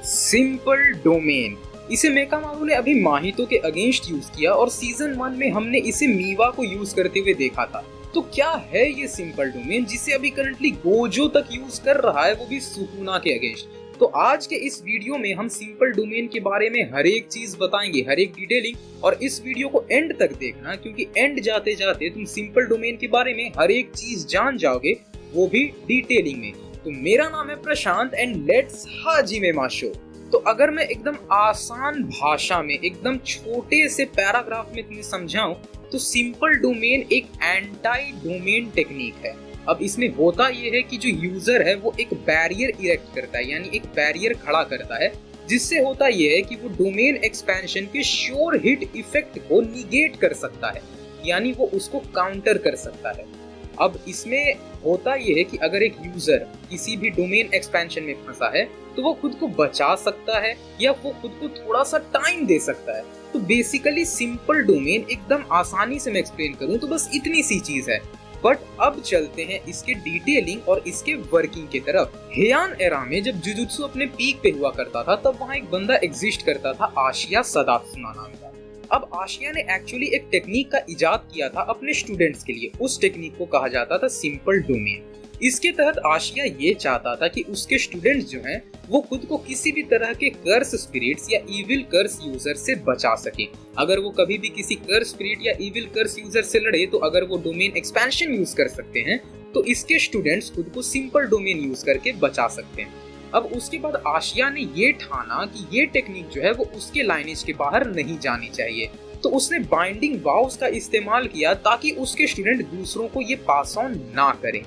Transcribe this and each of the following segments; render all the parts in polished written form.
Simple domain, इसे Mechamaru ने अभी माहितो के अगेंस्ट यूज किया और सीजन 1 में हमने इसे मीवा को यूज करते हुए देखा था। तो क्या है ये सिंपल डोमेन जिसे अभी करंटली गोजो तक यूज कर रहा है, वो भी सुकुना के अगेंस्ट। तो आज के इस वीडियो में हम सिंपल डोमेन के बारे में हर एक चीज बताएंगे, हर एक डिटेलिंग, और इस वीडियो को एंड तक देखना क्योंकि एंड जाते जाते तुम सिंपल डोमेन के बारे में हर एक चीज जान जाओगे, वो भी डिटेलिंग में। तो मेरा नाम है प्रशांत एंड लेट्स हाजिमे माशो। तो अगर मैं एकदम आसान भाषा में एकदम छोटे से पैराग्राफ में तुम्हें समझाऊं तो सिंपल डोमेन एक एंटी डोमेन टेक्निक है। अब इसमें होता यह है कि जो यूजर है वो एक बैरियर इरेक्ट करता है, यानी एक बैरियर खड़ा करता है, जिससे होता यह है कि वो डोमेन एक्सपेंशन के श्योर हिट इफेक्ट को निगेट कर सकता है, यानी वो उसको काउंटर कर सकता है। अब इसमें होता यह है कि अगर एक यूजर किसी भी डोमेन एक्सपेंशन में फंसा है तो वो खुद को बचा सकता है या वो खुद को थोड़ा सा टाइम दे सकता है। तो बेसिकली सिंपल डोमेन एकदम आसानी से मैं एक्सप्लेन करूं तो बस इतनी सी चीज है। बट अब चलते हैं इसके डिटेलिंग और इसके वर्किंग की तरफ। हेयान एरा में जब जुजुत्सु अपने पीक पे हुआ करता था तब वहाँ एक बंदा एग्जिस्ट करता था, आशिया सदात्सुना नाम का। अब आशिया ने एक्चुअली एक टेक्निक का इजाद किया था अपने स्टूडेंट्स के लिए। उस टेक्निक को कहा जाता था सिंपल डोमेन। इसके तहत आशिया ये चाहता था कि उसके स्टूडेंट्स जो हैं वो खुद को किसी भी तरह के कर्स स्पिरिट्स या इविल कर्स यूजर से बचा सके। अगर वो कभी भी किसी कर्स स्पिरिट या इविल कर्स यूजर से लड़े तो अगर वो डोमेन एक्सपेंशन यूज कर सकते हैं तो इसके स्टूडेंट्स खुद को सिंपल डोमेन यूज करके बचा सकते हैं। अब उसके बाद आशिया ने ये ठाना कि ये टेक्निक जो है वो उसके लाइनेज के बाहर नहीं जानी चाहिए, तो उसने बाइंडिंग वाव्स का इस्तेमाल किया ताकि उसके स्टूडेंट दूसरों को ये पास ऑन ना करें।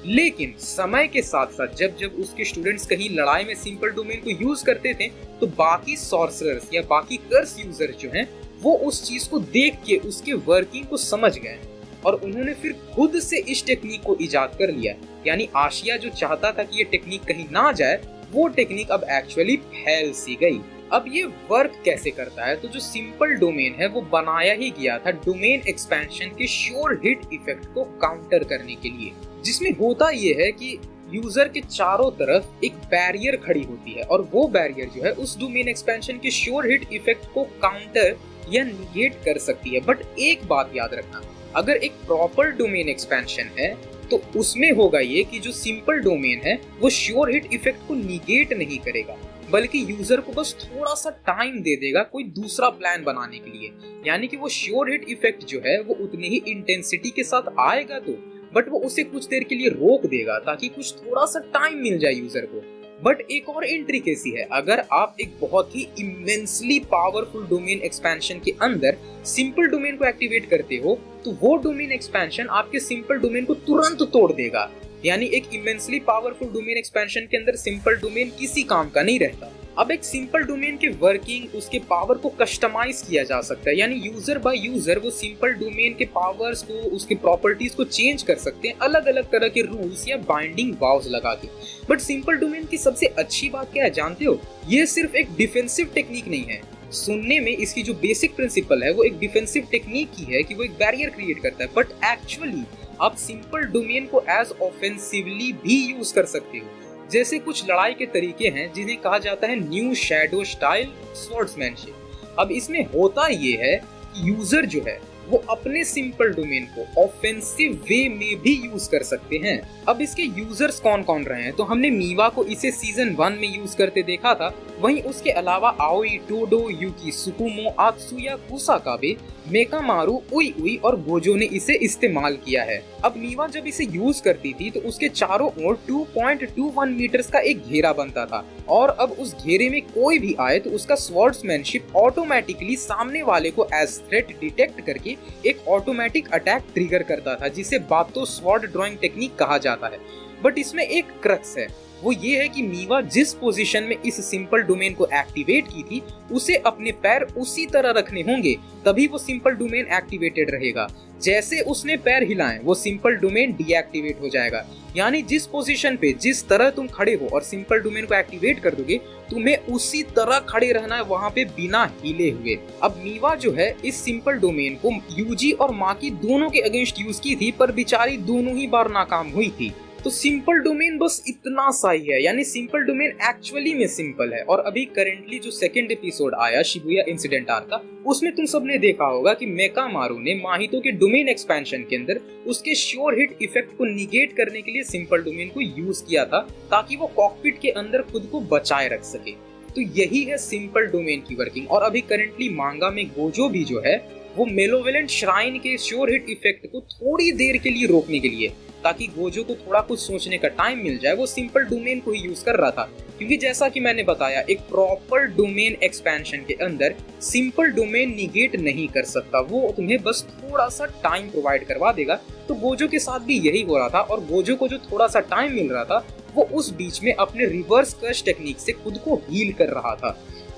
लेकिन समय के साथ साथ जब जब उसके स्टूडेंट्स कहीं लड़ाई में सिंपल डोमेन को यूज करते थे तो बाकी सॉर्सरर्स या बाकी कर्स यूजर जो हैं वो उस चीज को देख के उसके वर्किंग को समझ गए और उन्होंने फिर खुद से इस टेक्निक को इजाद कर लिया। यानी आशिया जो चाहता था कि ये टेक्निक कहीं ना जाए वो टेक्निक अब एक्चुअली फैल सी गई। अब ये वर्क कैसे करता है, तो जो सिंपल डोमेन है वो बनाया ही गया था डोमेन एक्सपेंशन के श्योर हिट इफेक्ट को काउंटर करने के लिए, जिसमें होता ये है कि यूजर के चारों तरफ एक बैरियर खड़ी होती है और वो बैरियर जो है उस डोमेन एक्सपेंशन के श्योर हिट इफेक्ट को काउंटर या निगेट कर सकती है। बट एक बात याद रखना, अगर एक प्रॉपर डोमेन एक्सपेंशन है तो उसमें होगा ये कि जो सिंपल डोमेन है वो श्योर हिट इफेक्ट को निगेट नहीं करेगा, बल्कि यूजर को बस थोड़ा सा टाइम दे देगा कोई दूसरा प्लान बनाने के लिए। यानी कि वो श्योर हिट इफेक्ट जो है वो उतनी ही इंटेंसिटी के साथ आएगा तो, बट वो उसे कुछ देर के लिए रोक देगा ताकि कुछ थोड़ा सा टाइम मिल जाए यूजर को। बट एक और इंट्रिकेसी है, अगर आप एक बहुत ही इमेंसली पावरफुल डोमेन एक्सपेंशन के अंदर सिंपल डोमेन को एक्टिवेट करते हो तो वो डोमेन एक्सपेंशन आपके सिंपल डोमेन को तुरंत तोड़ देगा। यानी एक इमेंसली पावरफुल डोमेन एक्सपेंशन के अंदर सिंपल डोमेन किसी काम का नहीं रहता। अब एक सिंपल डोमेन के वर्किंग, उसके पावर को कस्टमाइज किया जा सकता है, यानी यूजर बाय यूजर वो सिंपल डोमेन के पावर्स को, उसके प्रॉपर्टीज को चेंज कर सकते हैं अलग अलग तरह के रूल्स या बाइंडिंग वाव्स लगा के। बट सिंपल डोमेन की सबसे अच्छी बात क्या है जानते हो, ये सिर्फ एक डिफेंसिव टेक्निक नहीं है। सुनने में इसकी जो बेसिक प्रिंसिपल है वो एक डिफेंसिव टेक्निक ही है कि वो एक बैरियर क्रिएट करता है, बट एक्चुअली आप सिंपल डोमेन को एज ऑफेंसिवली भी यूज कर सकते हो। जैसे कुछ लड़ाई के तरीके हैं जिन्हें कहा जाता है न्यू शैडो स्टाइल स्वॉर्ड्समैनशिप। अब इसमें होता ये है कि यूजर जो है वो अपने सिंपल डोमेन को ऑफेंसिव वे में भी यूज कर सकते हैं। अब इसके यूजर्स कौन कौन रहे हैं, तो हमने मीवा को इसे सीजन 1 में यूज करते देखा था। वहीं उसके अलावा आओई, टोडो, यूकी सुकुमो, आत्सुया कुसाकाबे, मेकामारू, उई उई और गोजो ने इसे इस्तेमाल किया है। अब मीवा जब इसे यूज करती थी तो उसके चारों ओर 2.21 मीटर्स का एक घेरा बनता था और अब उस घेरे में कोई भी आए तो उसका स्वॉर्ड्समैनशिप ऑटोमेटिकली सामने वाले को एज थ्रेट डिटेक्ट करके एक ऑटोमेटिक अटैक ट्रिगर करता था, जिसे बातो स्वॉर्ड ड्राइंग टेक्निक कहा जाता है। बट इसमें एक क्रक्स है, वो ये है कि मीवा जिस पोजीशन में इस सिंपल डोमेन को एक्टिवेट की थी उसे अपने पैर उसी तरह रखने होंगे, तभी वो सिंपल डोमेन एक्टिवेटेड रहेगा। जैसे उसने पैर हिलाएं वो सिंपल डोमेन डीएक्टिवेट हो जाएगा। यानी जिस पोजीशन पे जिस तरह तुम खड़े हो और सिंपल डोमेन को एक्टिवेट कर दोगे, तुम्हें उसी तरह खड़े रहना है वहां पे बिना हिले हुए। अब मीवा जो है इस सिंपल डोमेन को यूजी और माकी दोनों के अगेंस्ट यूज की थी, पर बेचारी दोनों ही बार नाकाम हुई थी। तो सिंपल डोमेन बस इतना सा ही है, यानी सिंपल डोमेन एक्चुअली में सिंपल है। और अभी करेंटली जो सेकंड एपिसोड आया शिबुया इंसिडेंट आर्क का, उसमें तुम सबने देखा होगा कि मेकामारू ने माहितो के डोमेन एक्सपेंशन के अंदर उसके श्योर हिट इफेक्ट को निगेट करने के लिए सिंपल डोमेन को यूज किया था ताकि वो कॉकपिट के अंदर खुद को बचाए रख सके। तो यही है सिंपल डोमेन की वर्किंग। और अभी करेंटली मांगा में गोजो भी जो है वो मेलोवेलेंट श्राइन के श्योर हिट इफेक्ट को थोड़ी देर के लिए रोकने के लिए, ताकि गोजो को थोड़ा कुछ सोचने का टाइम मिल जाए, वो सिंपल डोमेन को ही यूज कर रहा था। क्योंकि जैसा कि मैंने बताया, एक प्रॉपर डोमेन एक्सपेंशन के अंदर सिंपल डोमेन निगेट नहीं कर सकता, वो तुम्हें बस थोड़ा सा टाइम प्रोवाइड करवा देगा। तो गोजो के साथ भी यही हो रहा था, और गोजो को जो थोड़ा सा टाइम मिल रहा था वो उस बीच में अपने रिवर्स कर्स टेक्निक से खुद को हील कर रहा था।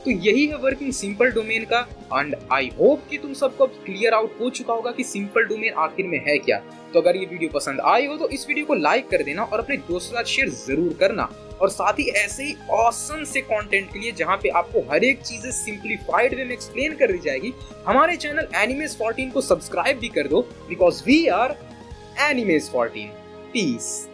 तो यही है वर्किंग सिंपल डोमेन का। एंड आई होप कि तुम सबको क्लियर आउट हो चुका होगा कि सिंपल डोमेन आखिर में है क्या। तो अगर ये वीडियो पसंद आई हो तो इस वीडियो को लाइक कर देना और अपने दोस्तों के साथ शेयर जरूर करना। और साथ ही ऐसे ही ऑसम से कंटेंट के लिए, जहां पे आपको हर एक चीजें सिंप्लीफाइड वे में एक्सप्लेन कर दी जाएगी, हमारे चैनल एनिमेस 14 को सब्सक्राइब भी कर दो, because we are animes 14। Piece.